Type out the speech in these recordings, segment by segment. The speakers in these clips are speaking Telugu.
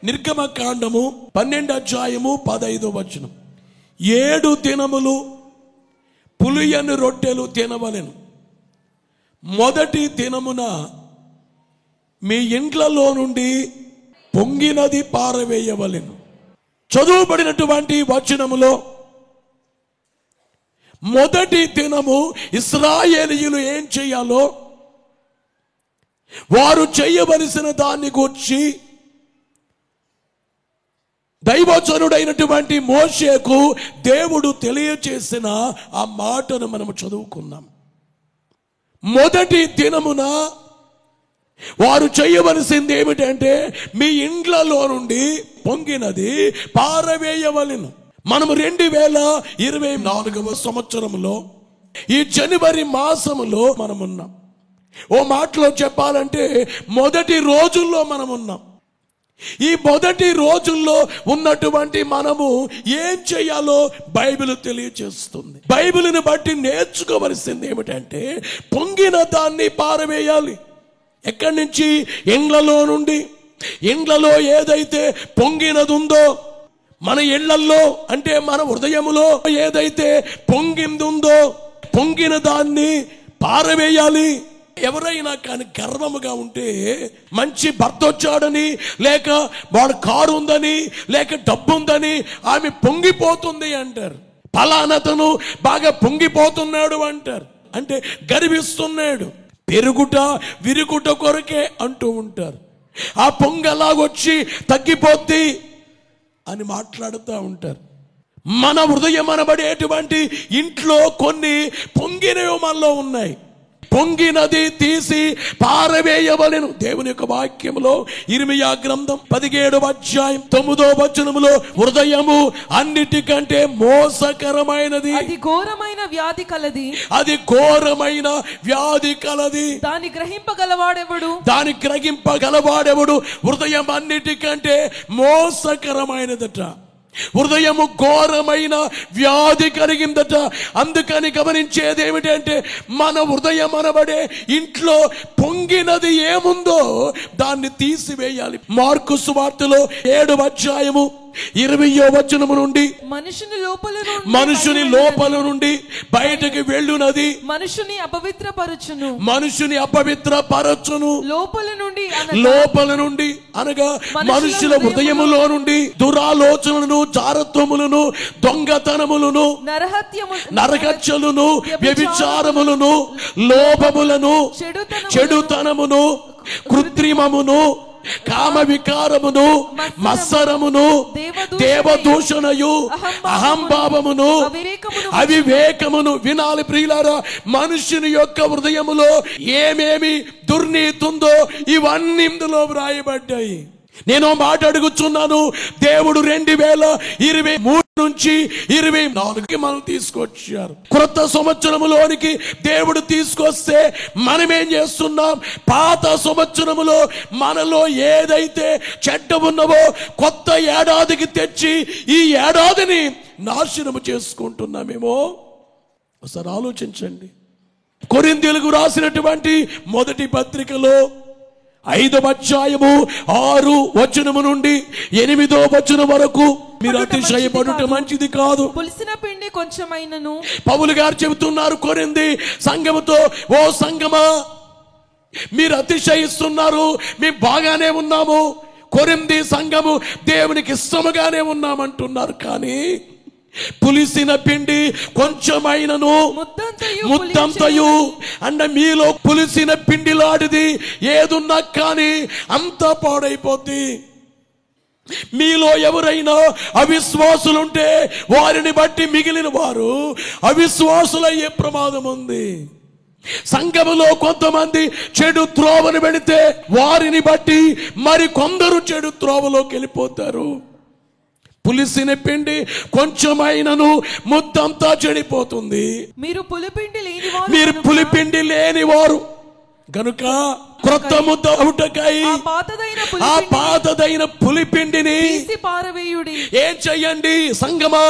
నిర్గమకాండము 12:15. 7 దినములు పులియని రొట్టెలు తినవలెను. మొదటి దినమున మీ ఇండ్లలో నుండి పొంగినది పారవేయవలెను. చదువుబడినటువంటి వచనములో మొదటి దినము ఇశ్రాయేలీయులు ఏం చేయాలో, వారు చేయవలసిన దాన్ని గూర్చి దైవజనుడైనటువంటి మోషేకు దేవుడు తెలియచేసిన ఆ మాటను మనము చదువుకున్నాం. మొదటి దినమున వారు చేయవలసింది ఏమిటంటే, మీ ఇండ్లలో నుండి పొంగినది పారవేయవలెను. మనము 2024వ సంవత్సరంలో ఈ జనవరి మాసములో మనమున్నాం. ఓ మాటలో చెప్పాలంటే మొదటి రోజుల్లో మనమున్నాం. ఈ మొదటి రోజుల్లో ఉన్నటువంటి మనము ఏం చేయాలో బైబిల్ తెలియచేస్తుంది. బైబిల్ని బట్టి నేర్చుకోవలసింది ఏమిటంటే, పొంగిన దాన్ని పారవేయాలి. ఎక్కడి నుంచి? ఇండ్లలో నుండి. ఇండ్లలో ఏదైతే పొంగినది ఉందో, మన ఇళ్లలో అంటే మన హృదయములో ఏదైతే పొంగింది ఉందో, పొంగిన దాన్ని పారవేయాలి. ఎవరైనా కానీ గర్వముగా ఉంటే, మంచి భర్త వచ్చాడని, లేక వాడు కారు ఉందని, లేక డబ్బు ఉందని ఆమె పొంగిపోతుంది అంటారు. ఫలానతను బాగా పొంగిపోతున్నాడు అంటారు. అంటే గర్విస్తున్నాడు. పెరుగుట విరుగుట కొరకే అంటూ ఉంటారు. ఆ పొంగలాగొచ్చి తగ్గిపోద్ది అని మాట్లాడుతూ ఉంటారు. మన హృదయం అనబడేటువంటి ఇంట్లో కొన్ని పొంగినవి మనలో ఉన్నాయి. పొంగినది తీసి పారవేయవలెను. దేవుని యొక్క వాక్యములో ఇర్మియా గ్రంథం 17:9 హృదయము అన్నిటికంటే మోసకరమైనది, అది ఘోరమైన వ్యాధి కలది, అది ఘోరమైన వ్యాధి కలది. దాని గ్రహింపగలవాడెవడు? హృదయం అన్నిటికంటే మోసకరమైనదట. హృదయము ఘోరమైన వ్యాధి కలిగిందట. అందుకని గమనించేది ఏమిటంటే, మన హృదయం అనబడే ఇంట్లో పొంగినది ఏముందో దాన్ని తీసివేయాలి. మార్కు సువార్తలో 7:20 నుండి మనుషుని లోపల నుండి బయటకి వెళ్ళునది మనుషుని అపవిత్రపరచును. లోపల నుండి అనగా మనుషుల హృదయములో నుండి దురాలోచనలను, జారత్వములను, దొంగతనములను, నరహత్యలను, వ్యభిచారములను, లోభములను, చెడుతనమును, కృత్రిమమును, కామ వికారమును, మత్సరమును, దేవదూషణయు, అహంభావమును, అవివేకమును. వినాలి ప్రియులారా, మనుషుని యొక్క హృదయములో ఏమేమి దుర్నీతి ఉందో ఇవన్నీ ఇందులో వ్రాయబడ్డాయి. నేను మాట అడుగుచున్నాను, దేవుడు 2023 నుంచి 24కి మనం తీసుకొచ్చారు. క్రొత్త సంవత్సరములోనికి దేవుడు తీసుకొస్తే మనమేం చేస్తున్నాం? పాత సంవత్సరములో మనలో ఏదైతే చెడ్డ ఉన్నవో కొత్త ఏడాదికి తెచ్చి ఈ ఏడాదిని నాశనము చేసుకుంటున్నామేమో. ఒకసారి ఆలోచించండి. కొరింథీయులకు రాసినటువంటి మొదటి పత్రికలో 5:6 నుండి 8 వరకు మీరు అతిశయపడుట మంచిది కాదు. పులిసిన పిండి కొంచెమైనను, పౌలు గారు చెబుతున్నారు కొరింథీ సంఘముతో, ఓ సంఘమా, మీరు అతిశయిస్తున్నారు. మేము బాగానే ఉన్నాము, కొరింథీ సంఘము దేవునికి ఇష్టముగానే ఉన్నామంటున్నారు. కానీ పులిసిన పిండి కొంచెమైనను ముద్దంతయు అంటే మీలో పులిసిన పిండి లాంటిది ఏదున్నా కానీ అంతా పాడైపోద్ది. మీలో ఎవరైనా అవిశ్వాసులుంటే వారిని బట్టి మిగిలిన వారు అవిశ్వాసులయ్యే ప్రమాదం ఉంది. సంఘములో కొంతమంది చెడు త్రోవను పెడితే వారిని బట్టి మరి కొందరు చెడు త్రోవలోకి వెళ్ళిపోతారు. పులిసిన పిండి కొంచెమైనను ముద్దంతా చెడిపోతుంది. మీరు పులిపిండి లేనివారు గనుక క్రొత్త ముద్ద అవుటకై ఆ పాతదైన పులిపిండిని తీసి పారవేయుడి. ఏం చెయ్యండి సంగమా?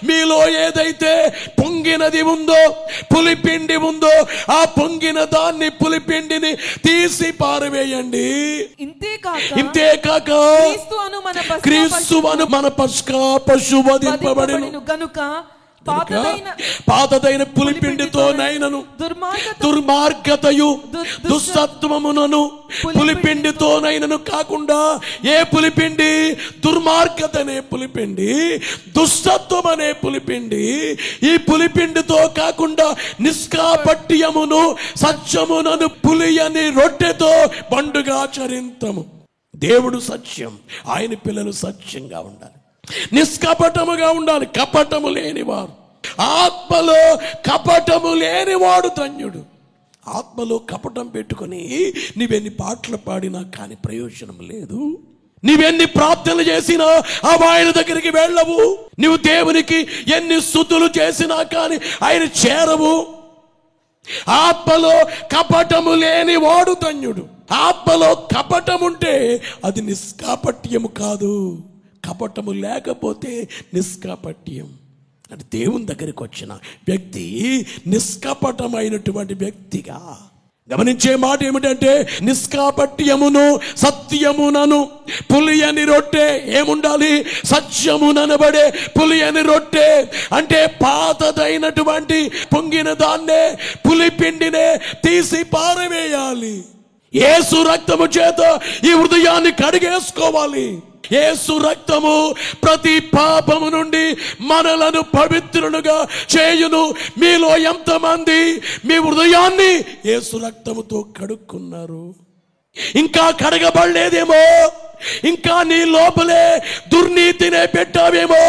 మీలో ఏదైతే పొంగినది ఉందో, పులిపిండి ఉందో, ఆ పొంగిన దాన్ని, పులిపిండిని తీసి పారవేయండి. ఇంతేకాక క్రీస్తు అను మన పస్కా పశువు వధింపబడెను గనుక పాతదైన పులిపిండితో నైనను దుర్మార్గతయు దుస్తత్వమునను పులిపిండితో నైనను కాకుండా, ఏ పులిపిండి? దుర్మార్గత అనే పులిపిండి, దుస్తత్వం అనే పులిపిండి. ఈ పులిపిండితో కాకుండా నిష్కాపట్యమును సత్యమునను పులియని రొట్టెతో పండుగ ఆచరింతము. దేవుడు సత్యం, ఆయన పిల్లలు సత్యంగా ఉండాలి, నిష్కపటముగా ఉండాలి. కపటము లేనివారు, ఆత్మలో కపటము లేనివాడు ధన్యుడు. ఆత్మలో కపటం పెట్టుకుని నీవెన్ని పాటలు పాడినా కానీ ప్రయోజనం లేదు. నీవెన్ని ప్రార్థనలు చేసినా ఆయన దగ్గరికి వెళ్ళవు. నువ్వు దేవునికి ఎన్ని స్తుతులు చేసినా కానీ ఆయన చేరవు. ఆత్మలో కపటము లేని వాడు ధన్యుడు. ఆత్మలో కపటం ఉంటే అది నిష్కాపట్యము కాదు. కపటము లేకపోతే నిష్కాపట్యం. అంటే దేవుని దగ్గరికి వచ్చిన వ్యక్తి నిష్కపటమైనటువంటి వ్యక్తిగా. గమనించే మాట ఏమిటంటే, నిష్కాపట్యమును సత్యమునను పులియని రొట్టె ఏముండాలి? సత్యముననబడే పులియని రొట్టె అంటే పాతదైనటువంటి పొంగిన దాన్నే, పులిపిండినే తీసి పారవేయాలి. యేసు రక్తము చేత ఈ హృదయాన్ని కడిగేసుకోవాలి. యేసు రక్తము ప్రతి పాపము నుండి మనలను పవిత్రులుగా చేయును. మీలో ఎంతమంది మీ హృదయాన్ని యేసు రక్తముతో కడుక్కున్నారు? ఇంకా కడగబడలేదేమో, ఇంకా నీ లోపలే దుర్నీతినే పెట్టావేమో.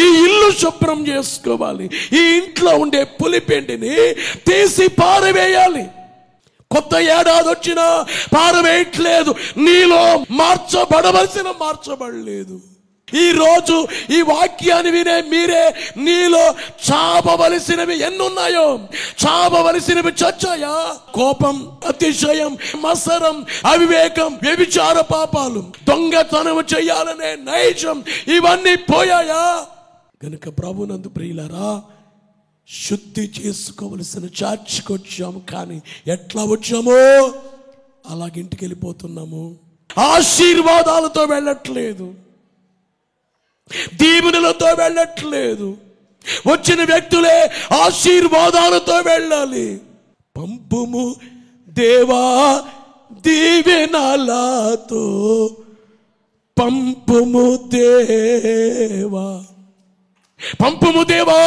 ఈ ఇల్లు శుభ్రం చేసుకోవాలి. ఈ ఇంట్లో ఉండే పులిపిండిని తీసి పారవేయాలి. కొత్త ఏడాది వచ్చినా పారవేయట్లేదు. నీలో మార్చబడలేదు. ఈ రోజు ఈ వాక్యాన్ని వినే మీరే నీలో చావవలసినవి ఎన్నున్నాయో, చావవలసినవి చచ్చాయా? కోపం, అతిశయం, మత్సరం, అవివేకం, వ్యభిచార పాపాలు, దొంగతనం చేయాలనే నైజం, ఇవన్నీ పోయాయా? గనుక ప్రభునందు ప్రియులారా, శుద్ధి చేసుకోవలసిన చర్చికొచ్చాము. కానీ ఎట్లా వచ్చామో అలాగింటికి వెళ్ళిపోతున్నాము. ఆశీర్వాదాలతో వెళ్ళట్లేదు, దీవెనలతో వెళ్ళట్లేదు. వచ్చిన వ్యక్తులే ఆశీర్వాదాలతో వెళ్ళాలి. పంపుము దేవా దీవెనలతో, పంపుము దేవా, పంపుము దేవా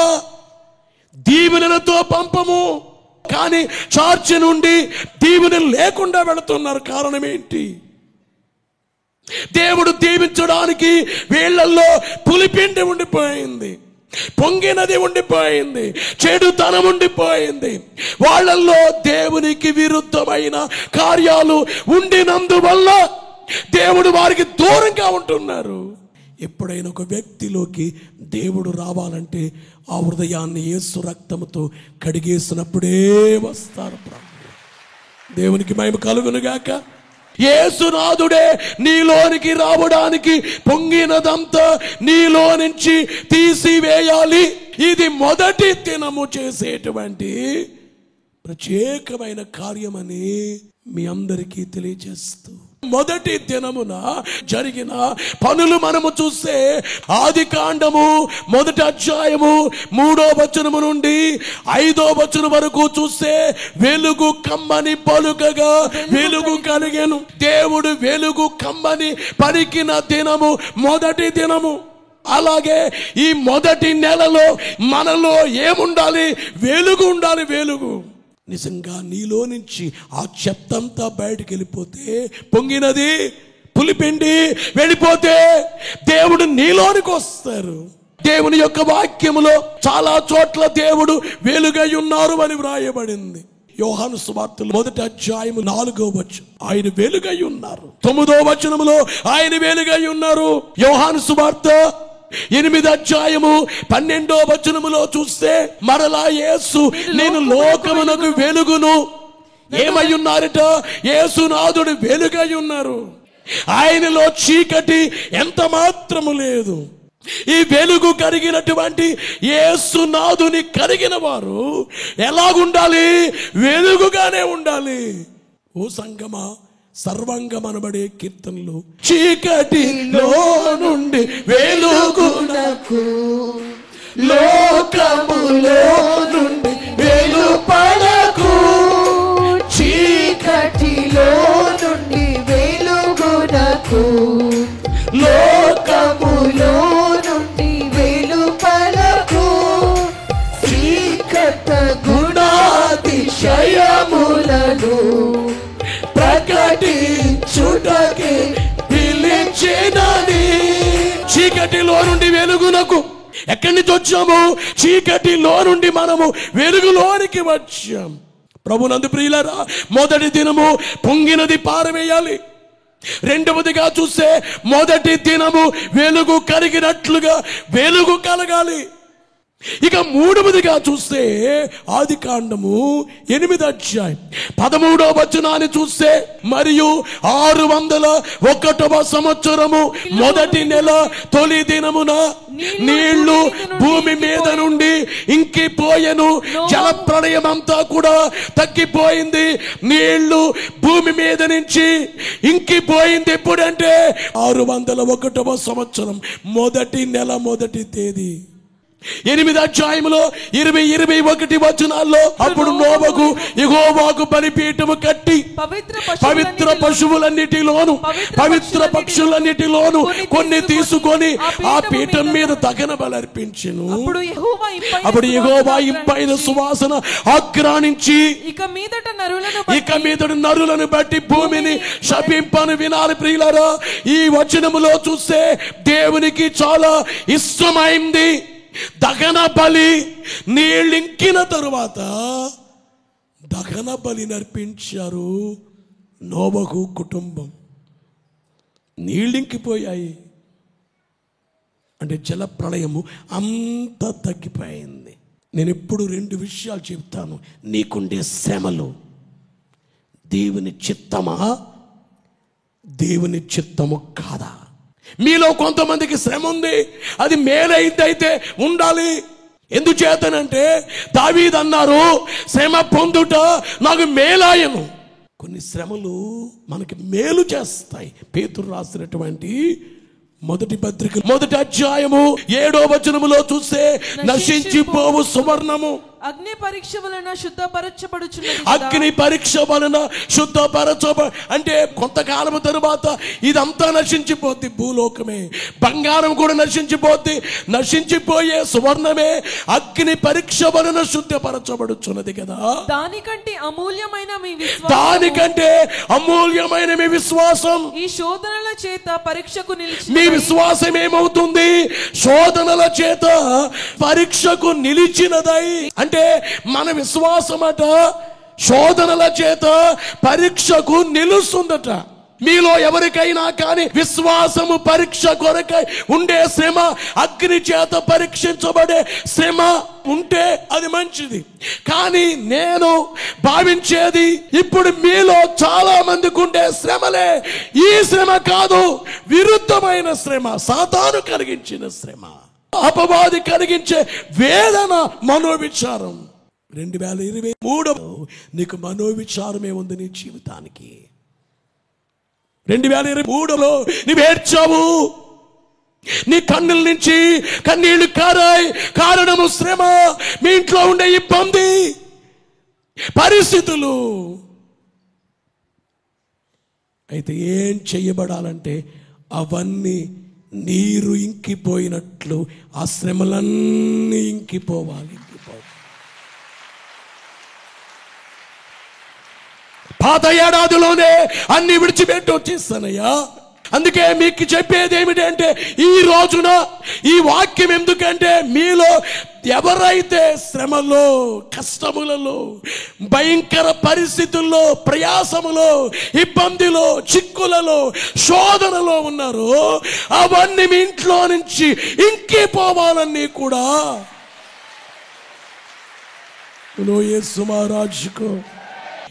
దీవెనలతో పంపము. కానీ చర్చి నుండి దీవెనలు లేకుండా వెళుతున్నారు. కారణం ఏంటి? దేవుడు దీవించడానికి వీళ్ళల్లో పులిపిండి ఉండిపోయింది, పొంగినది ఉండిపోయింది, చెడుతనం ఉండిపోయింది. వాళ్ళల్లో దేవునికి విరుద్ధమైన కార్యాలు ఉండినందువల్ల దేవుడు వారికి దూరంగా ఉంటున్నారు. ఎప్పుడైనా ఒక వ్యక్తిలోకి దేవుడు రావాలంటే ఆ హృదయాన్ని యేసు రక్తముతో కడిగేసినప్పుడే వస్తారు ప్రభు. దేవునికి మహిమ కలుగునుగాక. యేసునాథుడే నీలోనికి రావడానికి పొంగినదంతా నీలో నుంచి తీసివేయాలి. ఇది మొదటి దినము చేసేటువంటి ప్రత్యేకమైన కార్యమని మీ అందరికీ తెలియజేస్తూ, మొదటి దినమున జరిగిన పనులు మనము చూస్తే ఆదికాండము 1వ అధ్యాయము 3వ వచనము నుండి 5వ వచనం వరకు చూస్తే, వెలుగు కమ్మని పలుకగా వెలుగు కలిగెను. దేవుడు వెలుగు కమ్మని పలికిన దినము మొదటి దినము. అలాగే ఈ మొదటి నెలలో మనలో ఏముండాలి? వెలుగు ఉండాలి. వెలుగు నిజంగా నీలో నుంచి ఆ చెత్తంతా బయటికి వెళ్ళిపోతే, పొంగినది పులిపిండి వెళ్ళిపోతే దేవుడు నీలోనికి వస్తారు. దేవుని యొక్క వాక్యములో చాలా చోట్ల దేవుడు వెలుగై ఉన్నారు అని వ్రాయబడింది. యోహాను సువార్తలు 1వ అధ్యాయము 4వ వచనం, ఆయన వెలుగై ఉన్నారు. 9వ వచనములో ఆయన వెలుగై ఉన్నారు. యోహాను సువార్త 8వ అధ్యాయము 12వ వచనములో చూస్తే, మరలా యేసు నేను లోకమునకు వెలుగును, ఏమై ఉన్నారట? యేసునాథుడు వెలుగై ఉన్నారు. ఆయనలో చీకటి ఎంత మాత్రము లేదు. ఈ వెలుగు కలిగినటువంటి యేసునాథుని కలిగిన వారు ఎలాగుండాలి? వెలుగుగానే ఉండాలి. ఓ సంగమా, సర్వంగమనబడే కీర్తనలు, చీకటిలో నుండి వెలుగునకు, లోకములో నుండి వెలుపడకు, చీకటిలో నుండి వెలుగునకు, లోకములో నుండి వెలుపడకు, చీకట గుణాతిశయములను ప్రకటించుటకి పిలిచినది. చీకటిలో నుండి వెలుగునకు ఎక్కడి నుంచి వచ్చాము? చీకటిలో నుండి మనము వెలుగులోనికి వచ్చాం. ప్రభునందు ప్రియులారా, మొదటి దినము పొంగినది పారవేయాలి. రెండవదిగా చూస్తే మొదటి దినము వెలుగు కలిగినట్లుగా వెలుగు కలగాలి. ఇక మూడవదిగా చూస్తే ఆదికాండము 8వ అధ్యాయం 13వ వచనాన్ని చూస్తే, మరియు 601వ సంవత్సరము మొదటి నెల తొలి దినమున నీళ్లు భూమి మీద నుండి ఇంకిపోయెను. జల ప్రళయం అంతా కూడా తగ్గిపోయింది. నీళ్లు భూమి మీద నుంచి ఇంకిపోయింది. ఎప్పుడంటే 601వ సంవత్సరం మొదటి నెల మొదటి తేదీ. 8వ అధ్యాయంలో 20-21 వచనాల్లో, అప్పుడు నోవహు యెహోవాకు బలిపీఠము కట్టి పవిత్ర పశువులన్నిటిలోను పవిత్ర పక్షులన్నిటిలోను కొన్ని తీసుకొని ఆ పీఠం మీద దహన బలి అర్పించెను. అప్పుడు యెహోవా ఇంపైన సువాసన ఆగ్రానించి, ఇక మీదట నరులను బట్టి భూమిని శపింపను. వినాలి ప్రియులారా, ఈ వచనములో చూస్తే దేవునికి చాలా ఇష్టమైంది దహన బలి. నీళ్ళింకిన తరువాత దహన బలి నర్పించారు నోవహు కుటుంబం. నీళ్ళింకిపోయాయి అంటే జల ప్రళయము అంత తగ్గిపోయింది. నేను ఎప్పుడు 2 విషయాలు చెప్తాను. నీకుండే శ్రమలు దేవుని చిత్తమా, దేవుని చిత్తము కాదా? మీలో కొంతమందికి శ్రమ ఉంది, అది మేలైతే ఉండాలి. ఎందుచేతనంటే దావీదు అన్నారు, శ్రమ పొందుట నాకు మేలాయను. కొన్ని శ్రమలు మనకి మేలు చేస్తాయి. పేతురు రాసినటువంటి మొదటి పత్రిక 1వ అధ్యాయము 7వ వచనములో చూస్తే, నశించిపోవు సువర్ణము అగ్ని పరీక్ష వలన శుద్ధపరచబడుచున్నది. అగ్ని పరీక్ష వలన అంటే కొంతకాలం తరువాత ఇదంతా నశించిపోద్ది. భూలోకమే, బంగారం కూడా నశించిపోద్ది. నశించిపోయే సువర్ణమే అగ్ని పరీక్ష వలన శుద్ధపరచబడుచున్నది కదా. దానికంటే అమూల్యమైన మీ విశ్వాసం ఈ శోధనల చేత పరీక్షకు నిలిచి, మీ విశ్వాసం ఏమవుతుంది? శోధనల చేత పరీక్షకు నిలిచినదై. అంటే మన విశ్వాసమట శోధనల చేత పరీక్షకు నిలుస్తుందట. మీలో ఎవరికైనా కానీ విశ్వాసము పరీక్ష కొరకై ఉండే శ్రమ, అగ్ని చేత పరీక్షించబడే శ్రమ ఉంటే అది మంచిది. కానీ నేను భావించేది, ఇప్పుడు మీలో చాలా మందికి ఉండే శ్రమలే ఈ శ్రమ కాదు, విరుద్ధమైన శ్రమ, సాతాను కలిగించిన శ్రమ, అపవాది కలిగించే వేదన, మనోవిచారం. 2023 నీకు మనోవిచారమే ఉంది నీ జీవితానికి. 2023లో నీవు ఏడ్చావు, నీ కన్నుల నుంచి కన్నీళ్లు కారాయి. కారణము శ్రమ, మీ ఇంట్లో ఉండే ఇబ్బంది, పరిస్థితులు. అయితే ఏం చెయ్యబడాలంటే అవన్నీ నీరు ఇంకిపోయినట్లు ఆ శ్రమలన్నీ ఇంకిపోవాలి. పాత ఏడాదిలోనే అన్ని విడిచిపెట్టి వచ్చేస్తానయ్యా. అందుకే మీకు చెప్పేది ఏమిటంటే, ఈ రోజున ఈ వాక్యం ఎందుకంటే, మీలో ఎవరైతే శ్రమలో, కష్టములలో, భయంకర పరిస్థితుల్లో, ప్రయాసములో, ఇబ్బందిలో, చిక్కులలో, శోధనలో ఉన్నారో, అవన్నీ మీ ఇంట్లో నుంచి ఇంకిపోవాలన్నీ కూడా యేసు మహారాజుకు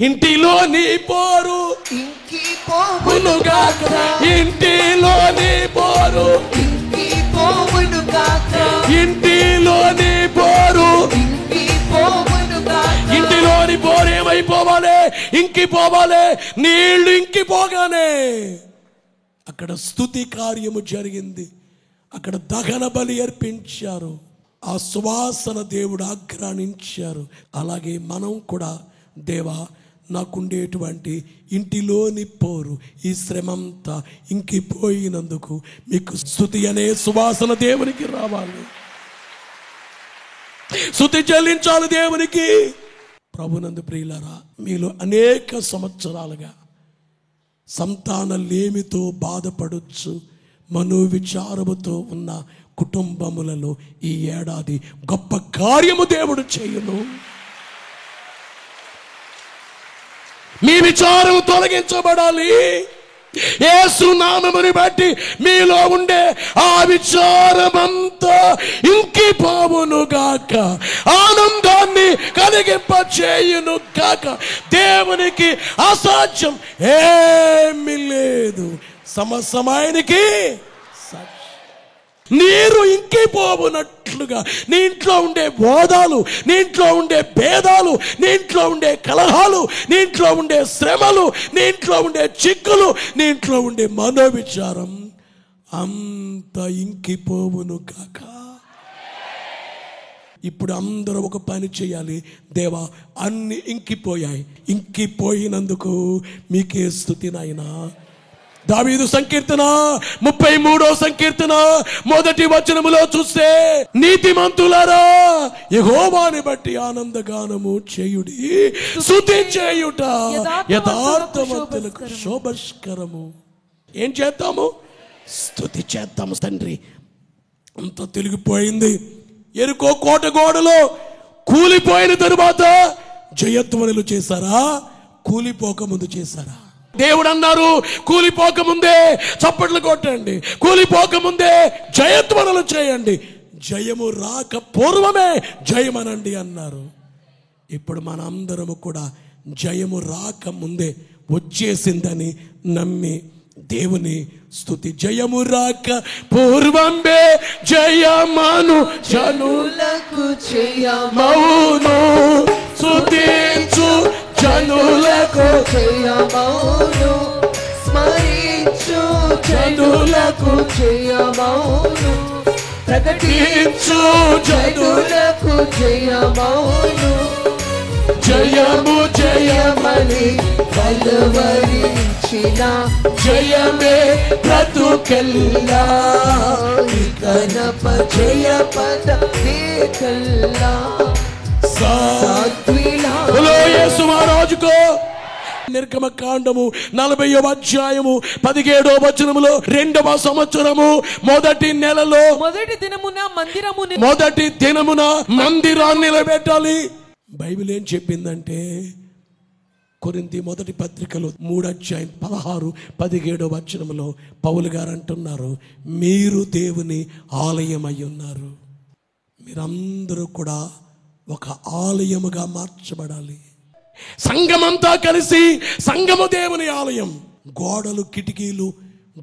ఇంటిలోని పోరు ఇంకిపోవునుగాక, ఇంటిలోని పోరు ఇంకిపోవునుగాక, ఇంటిలోని పోరు ఇంకిపోవునుగాక. ఇంటిలోని పోరు ఏమైపోవాలి? ఇంకిపోవాలి. నీళ్లు ఇంకిపోగానే అక్కడ స్తుతి కార్యము జరిగింది. అక్కడ దహన బలి అర్పించారు. ఆ సువాసన దేవుడు ఆగ్రానించారు. అలాగే మనం కూడా, దేవా నాకుండేటువంటి ఇంటిలోని పోరు, ఈ శ్రమంతా ఇంకిపోయినందుకు మీకు స్తుతి అనే సువాసన దేవునికి రావాలి. స్తుతి చెల్లించాలి దేవునికి. ప్రభునందు ప్రియులారా, మీలో అనేక సంవత్సరాలుగా సంతాన లేమితో బాధపడొచ్చు, మనోవిచారముతో ఉన్న కుటుంబములలో ఈ ఏడాది గొప్ప కార్యము దేవుడు చేయును. మీ విచారం తొలగించబడాలి. యేసు నామముని బట్టి మీలో ఉండే ఆ విచారమంతా ఇంకిపోవును గాక, ఆనందాన్ని కలిగింప చేయును గాక. దేవునికి అసాధ్యం ఏమీ లేదు. సమయానికి నీరు ఇంకిపోవునట్లుగా నీ ఇంట్లో ఉండే బోధాలు, నీ ఇంట్లో ఉండే భేదాలు, నీ ఇంట్లో ఉండే కలహాలు, నీ ఇంట్లో ఉండే శ్రమలు, నీ ఇంట్లో ఉండే చిక్కులు, నీ ఇంట్లో ఉండే మనోవిచారం అంత ఇంకిపోవును కాక. ఇప్పుడు అందరూ ఒక పని చేయాలి. దేవా, అన్ని ఇంకిపోయాయి, ఇంకిపోయినందుకు మీకే స్తుతి నాయనా. దావీదు సంకీర్తన 33వ సంకీర్తన 1వ వచనములో చూస్తే, నీతిమంతులారా యెహోవాని బట్టి ఆనందగానము చేయుడి, స్తుతి చేయుట యథార్థవంతులకు శోభస్కరము. ఏం చేద్దాము? స్తుతి చేద్దాము తండ్రి. అంత తిరిగిపోయింది. ఎరుకో కోట గోడలో కూలిపోయిన తరువాత జయధ్వనులు చేశారా? కూలిపోకముందు చేశారా? దేవుడు అన్నారు, కూలిపోకముందే చప్పట్లు కొట్టండి, కూలిపోకముందే జయధ్వనులు చేయండి, జయము రాక పూర్వమే జయమనండి అన్నారు. ఇప్పుడు మనందరము కూడా జయము రాక ముందే వచ్చేసిందని నమ్మి దేవుని స్తుతి. జయము రాక పూర్వమే జయమను జనులకు జయమౌను, స్తుతించు జనులకు జయమౌను, స్మరించు జనులకు జయమౌను, ప్రకటించు జనులకు జయమౌను, జయము జయమని కలువరించిన జయమే బ్రతుకెల్లా, కనప జయ పద కల్లా. యేసు మహారాజుకో నిర్గమకాండము 40వ అధ్యాయము 17వ వచనములో 2వ సంవత్సరము మొదటి నెలలో మొదటి దినమున మందిరాన్ని నిలబెట్టాలి. బైబిల్ ఏం చెప్పిందంటే, కొరింథీ మొదటి పత్రికలో 3వ అధ్యాయం 16, 17వ వచనములో పౌలు గారు అంటున్నారు, మీరు దేవుని ఆలయమై ఉన్నారు. మీరందరూ కూడా ఒక ఆలయముగా మార్చబడాలి. సంఘమంతా కలిసి సంఘము దేవుని ఆలయం. గోడలు, కిటికీలు,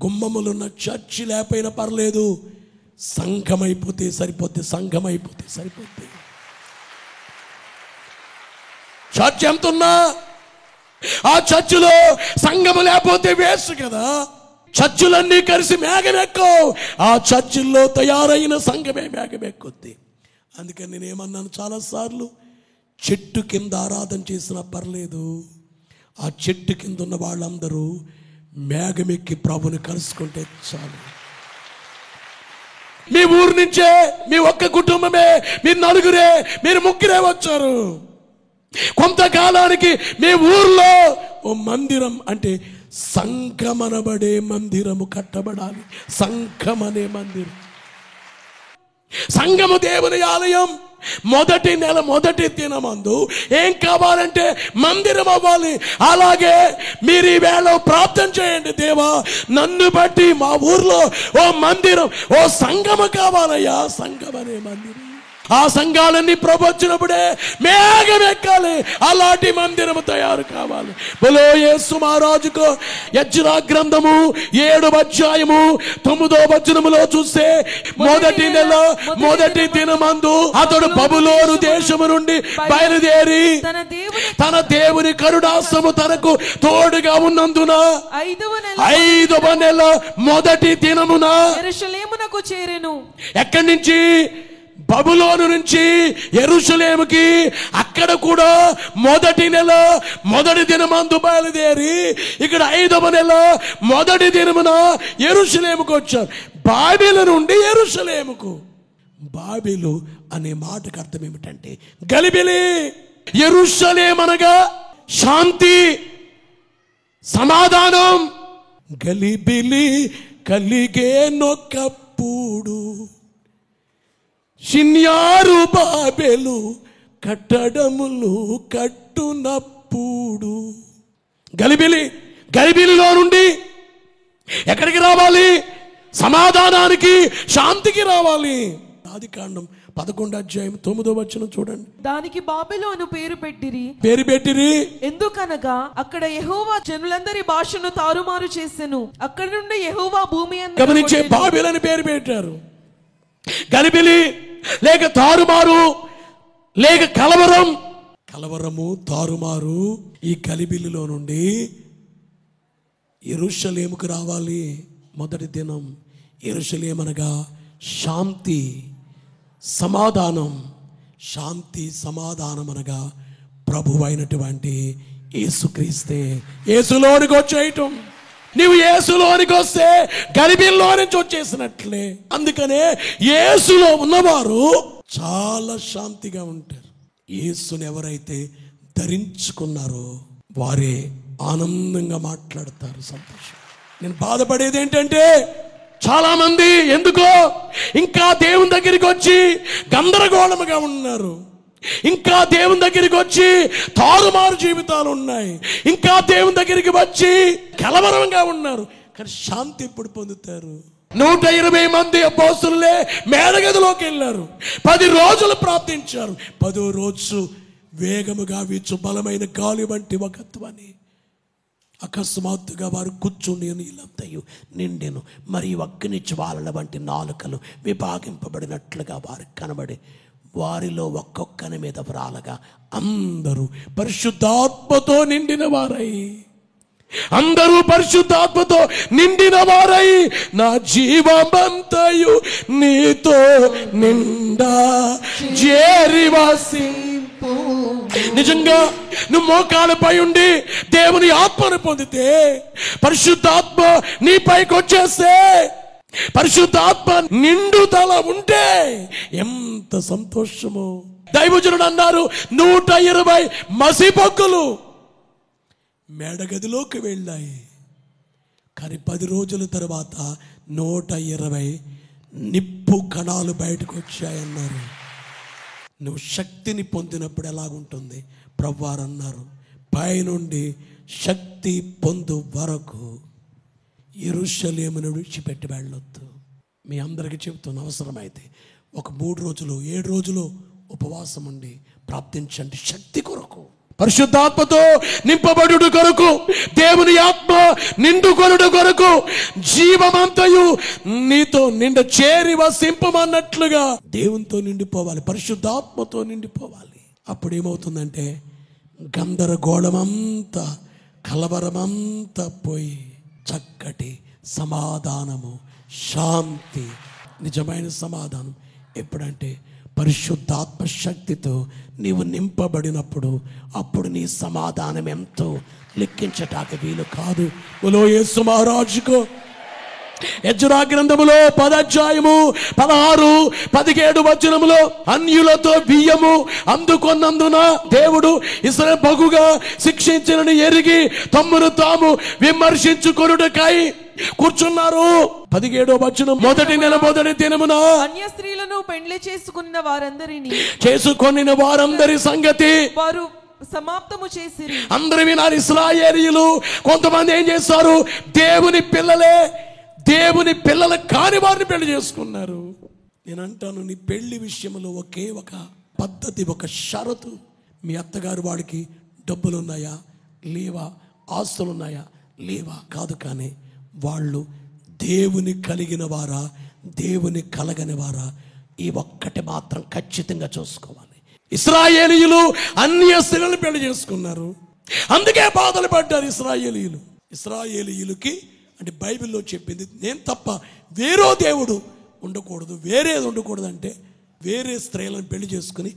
గుమ్మములున్న చర్చి లేకపోయినా పర్లేదు, సంఘమైపోతే సరిపోద్ది. సంఘమైపోతే సరిపోద్ది. చర్చ్ ఎంతున్నా ఆ చర్చిలో సంఘము లేకపోతే వేస్ట్ కదా. చర్చులన్నీ కలిసి మేఘమెక్కో, ఆ చర్చిల్లో తయారైన సంఘమే మేఘమెక్కుద్ది. అందుకని నేనేమన్నాను చాలాసార్లు, చెట్టు కింద ఆరాధన చేసినా పర్లేదు, ఆ చెట్టు కింద ఉన్న వాళ్ళందరూ మేఘమెక్కి ప్రభుని కలుసుకుంటే చాలు. మీ ఊరు నుంచే, మీ ఒక్క కుటుంబమే, మీరు నలుగురే, మీరు ముగ్గురే వచ్చారు. కొంతకాలానికి మీ ఊర్లో ఓ మందిరం, అంటే సంఘమనబడే మందిరము కట్టబడాలి. సంఘమనే మందిరం, సంఘము దేవుని ఆలయం. మొదటి నెల మొదటి దినమందు ఏం కావాలంటే మందిరం అవ్వాలి. అలాగే మీరు ఈ వేళ ప్రార్థన చేయండి, దేవా నన్ను బట్టి మా ఊర్లో ఓ మందిరం, ఓ సంఘము కావాలయ్యా. సంఘం అనే మందిరం ఆ సంఘాలన్నీ ప్రభు వచ్చినప్పుడే మేఘం ఎక్కాలి. అలాంటి మందిరము తయారు కావాలి. బలో యేసు మహారాజుకు యెజ్రా గ్రంథము 7వ అధ్యాయము 9వ వచనములో చూస్తే మొదటి నెల మొదటి దినమందు అతడు బబులోను దేశము నుండి బయలుదేరి తన దేవుని కరుణాసము తనకు తోడుగా ఉన్నందున 5వ నెల మొదటి దినమున యెరూషలేమునకు చేరెను. ఎక్కడి నుంచి? బబులోను నుంచి యెరూషలేముకి. అక్కడ కూడా మొదటి నెల మొదటి దినమందు బయలుదేరి ఇక్కడ 5వ నెల మొదటి దినమున యెరూషలేముకు వచ్చారు. బాబెలు నుండి యెరూషలేముకు. బాబెలు అనే మాటకు అర్థం ఏమిటంటే గలిబిలి. యెరూషలేం అనగా శాంతి, సమాధానం. గలిబిలి కలిగేనొకప్పుడు షిన్యారు బాబెలు కట్టడములు కట్టునప్పుడు. గలిబిలిలో నుండి ఎక్కడికి రావాలి? సమాధానానికి, శాంతికి రావాలి. ఆదికాండం 11వ అధ్యాయం 9వ వచనం చూడండి. దానికి బాబెలోను పేరు పెట్టిరి. ఎందుకనగా అక్కడ యెహోవా జనులందరి భాషను తారుమారు చేసెను. అక్కడ నుండి యెహోవా భూమి గమనించే బాబెలు అని పేరు పెట్టారు. గలిబిలి లేక తారుమారు లేక కలవరము తారుమారు. ఈ గలిబిలిలో నుండి యెరూషలేముకు రావాలి. మొదటి దినం యెరూషలేం అనగా శాంతి, సమాధానం. శాంతి సమాధానం అనగా ప్రభువైనటువంటి యేసుక్రీస్తే. యేసులోనికి వచ్చేయటం. నీవు యేసులోనికి వస్తే గలిబిలిలో నుంచి వచ్చేసినట్లే. అందుకనే యేసులో ఉన్నవారు చాలా శాంతిగా ఉంటారు. యేసుని ఎవరైతే ధరించుకున్నారో వారే ఆనందంగా మాట్లాడతారు, సంతోషం. నేను బాధపడేది ఏంటంటే చాలా మంది ఎందుకో ఇంకా దేవుని దగ్గరికి వచ్చి గందరగోళముగా ఉన్నారు. ఇంకా దేవుని దగ్గరికి వచ్చి తారుమారు జీవితాలు ఉన్నాయి. ఇంకా దేవుని దగ్గరికి వచ్చి కలవరంగా ఉన్నారు. కానీ శాంతి ఎప్పుడు పొందుతారు? 120 మంది అపోస్తలులే మేడగదిలోకి వెళ్ళారు. 10 రోజులు ప్రార్థించారు. 10వ రోజు వేగముగా వీచు బలమైన గాలి వంటి ఒక ధ్వని. అకస్మాత్తుగా వారు కూర్చుని నీళ్ళంతయు నిండెను. మరియు అగ్ని జ్వాలల వంటి నాలుకలు విభాగింపబడినట్లుగా వారు కనబడి వారిలో ఒక్కొక్కని మీద వ్రాలగా అందరూ పరిశుద్ధాత్మతో నిండిన వారై నా జీవమంతయు నీతో నిండా చేరివాసింపు. నిజంగా నువ్వు మోకాలపై ఉండి దేవుని ఆత్మను పొందితే, పరిశుద్ధాత్మ నీ పైకి వచ్చేస్తే, పరిశుద్ధాత్మ నిండుదల ఉంటే ఎంత సంతోషము. దైవజనుడు అన్నారు 120 మసిపొక్కులు మేడగదిలోకి వెళ్ళాయి. కానీ 10 రోజుల తర్వాత 120 నిప్పు కణాలు బయటకు వచ్చాయన్నారు. నువ్వు శక్తిని పొందినప్పుడు ఎలాగుంటుంది? ప్రభువారు అన్నారు, పైనుండి శక్తి పొందు వరకు యెరూషలేమును విడిచిపెట్టి వెళ్ళొద్దు. మీ అందరికీ చెబుతున్న అవసరమైతే ఒక 3 రోజులు 7 రోజులు ఉపవాసం ఉండి ప్రార్థించండి. శక్తి కొరకు, పరిశుద్ధాత్మతో నింపబడుట కొరకు, దేవుని ఆత్మ నిండుకొనుట కొరకు, జీవమంతయు నీతో నిండ చేరి వసింపమన్నట్లుగా దేవునితో నిండిపోవాలి, పరిశుద్ధాత్మతో నిండిపోవాలి. అప్పుడు ఏమవుతుందంటే గందరగోళమంతా, కలవరమంతా పోయి చక్కటి సమాధానము, శాంతి, నిజమైన సమాధానం ఎప్పుడంటే పరిశుద్ధాత్మ శక్తితో నీవు నింపబడినప్పుడు. అప్పుడు నీ సమాధానం ఎంతో లెక్కించటానికి వీలు కాదు. బోలో యేసు మహారాజుకు. యెజ్రా గ్రంథములో 10వ అధ్యాయము 16, 17 వచనములో అన్యులతో బియ్యము అందుకొన్నందున దేవుడు ఇశ్రాయేలు బహుగా శిక్షించినని ఎరిగి తమ్మును తాము విమర్శించుకొనుటకై కూర్చున్నారు. 17వ వచనం, మొదటి నెల మొదటి దినమున అన్య స్త్రీలను పెండ్లి చేసుకొనిన వారందరి సంగతి వారు సమాప్తము చేసిరి. అందరూ వినారు. ఇశ్రాయేలీయులు కొంతమంది ఏం చేస్తారు? దేవుని పిల్లలు కాని వారిని పెళ్లి చేసుకున్నారు. నేను అంటాను, నీ పెళ్లి విషయంలో ఒకే ఒక పద్ధతి, ఒక షరతు. మీ అత్తగారు వాడికి డబ్బులు ఉన్నాయా లేవా, ఆస్తులు ఉన్నాయా లేవా కాదు, కానీ వాళ్ళు దేవుని కలిగిన వారా దేవుని కలగని వారా, ఈ ఒక్కటి మాత్రం ఖచ్చితంగా చూసుకోవాలి. ఇశ్రాయేలీయులు అన్య స్త్రీలను పెళ్లి చేసుకున్నారు, అందుకే బాధలు పడ్డారు ఇశ్రాయేలీయులు. ఇశ్రాయేలీయులకి అంటే బైబిల్లో చెప్పింది, నేను తప్ప వేరే దేవుడు ఉండకూడదు, వేరేది ఉండకూడదు అంటే వేరే స్త్రీలను పెళ్లి చేసుకుని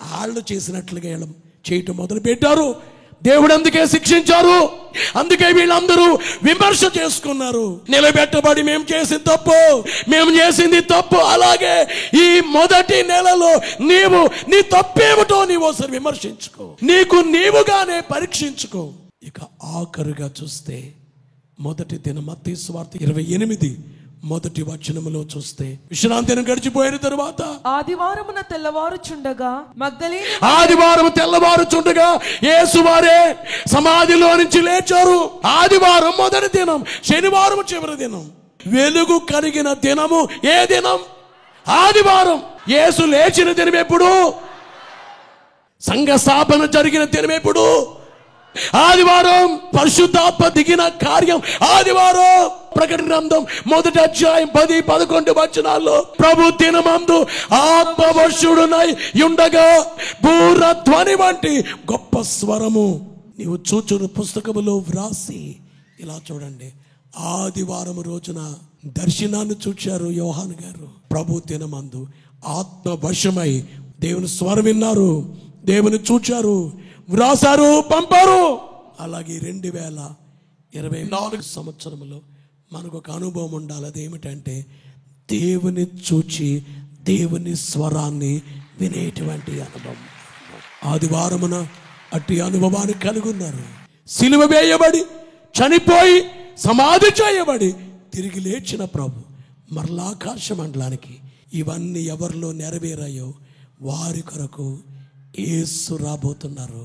వాళ్ళు చేసినట్లుగా వీళ్ళం చేయటం మొదలు పెట్టారు. దేవుడు అందుకే శిక్షించారు, అందుకే వీళ్ళందరూ విమర్శ చేసుకున్నారు. నిలబెట్టబడి మేము చేసింది తప్పు, మేము చేసింది తప్పు. అలాగే ఈ మొదటి నెలలో నీవు నీ తప్పేమిటో నీవు ఒకసారి విమర్శించుకో, నీకు నీవుగానే పరీక్షించుకో. ఇక ఆఖరుగా చూస్తే మొదటి దిన మత్తయి సువార్త 28 మొదటి వచనములో చూస్తే, విశ్రాంతి దినం గడిచిపోయిన తరువాత ఆదివారమున తెల్లవారుచుండగా యేసువారే సమాధిలో నుంచి లేచారు. ఆదివారం మొదటి దినం, శనివారం చివరి దినం. వెలుగు కలిగిన దినము ఏ దినం? ఆదివారం. యేసు లేచిన దినం ఎప్పుడు? సంఘ స్థాపన జరిగిన దినం ఎప్పుడు? ఆదివారం. పరిశుద్ధాత్మ దిగిన కార్యం ఆదివారం. ప్రకటన గ్రంథం 1వ అధ్యాయం 10-11 వచనాల్లో, ప్రభు దినమందు ఆత్మవశుడునై ఉండగా బూర ధ్వని వంటి గొప్ప స్వరము నీవు చూచుని పుస్తకములో వ్రాసి. ఇలా చూడండి, ఆదివారం రోజున దర్శనాన్ని చూచారు యోహాను గారు. ప్రభు దినమందు ఆత్మవశమై దేవుని స్వరం విన్నారు, దేవుని చూచారు, వ్రాసారు, పంపారు. అలాగే 2024 సంవత్సరంలో మనకు ఒక అనుభవం ఉండాలి. అదేమిటంటే దేవుని చూచి దేవుని స్వరాన్ని వినేటువంటి అనుభవం. ఆదివారమున అట్టి అనుభవాన్ని కలిగి ఉన్నారు. సిలువ వేయబడి చనిపోయి సమాధి చేయబడి తిరిగి లేచిన ప్రభు మరలా ఆకాశ మండలానికి ఇవన్నీ ఎవరిలో నెరవేరాయో వారి కొరకు యేసు రాబోతున్నారు.